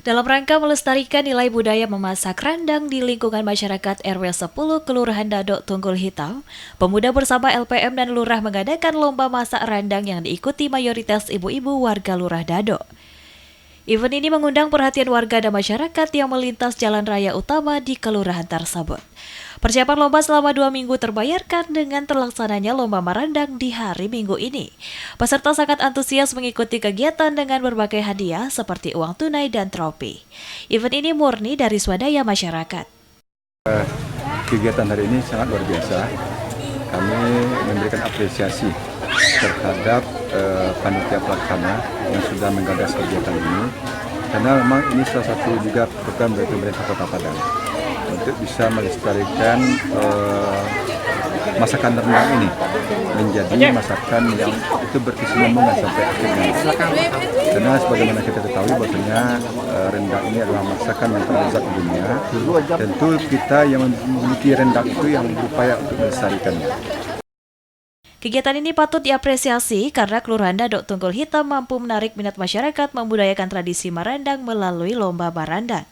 Dalam rangka melestarikan nilai budaya memasak rendang di lingkungan masyarakat RW 10 Kelurahan Dado Tunggul Hitam, pemuda bersama LPM dan Lurah mengadakan lomba masak rendang yang diikuti mayoritas ibu-ibu warga Lurah Dado. Event ini mengundang perhatian warga dan masyarakat yang melintas jalan raya utama di kelurahan tersebut. Persiapan lomba selama 2 minggu terbayarkan dengan terlaksananya lomba merendang di hari Minggu ini. Peserta sangat antusias mengikuti kegiatan dengan berbagai hadiah seperti uang tunai dan trofi. Event ini murni dari swadaya masyarakat. Kegiatan hari ini sangat luar biasa. Kami memberikan apresiasi terhadap panitia pelaksana yang sudah menggagas kegiatan ini, karena memang ini salah satu juga program dari pemerintah Kota Padang untuk bisa melestarikan masakan rendang ini menjadi masakan yang itu berkesinambungan sampai akhirnya. Karena sebagaimana kita ketahui bahwasanya rendang ini adalah masakan yang terbesar di dunia. Tentu kita yang memiliki rendang itu yang berupaya untuk melestarikannya. Kegiatan ini patut diapresiasi karena Kelurahan Dado Tunggul Hitam mampu menarik minat masyarakat membudayakan tradisi merendang melalui lomba merendang.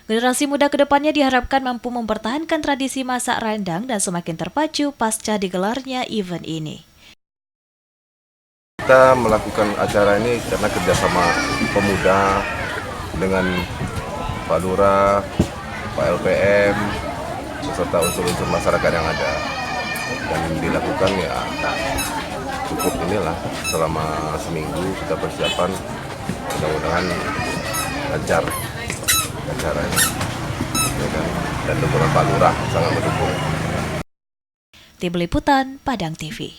Generasi muda kedepannya diharapkan mampu mempertahankan tradisi masak rendang dan semakin terpacu pasca digelarnya event ini. Kita melakukan acara ini karena kerjasama pemuda dengan Pak Lurah, Pak LPM, beserta unsur-unsur masyarakat yang ada. Dan dilakukan ya cukup inilah selama seminggu kita persiapan, mudah-mudahan lancar acaranya ya kan? Dan dukungan Pak Lurah sangat mendukung. Tim Liputan Padang TV.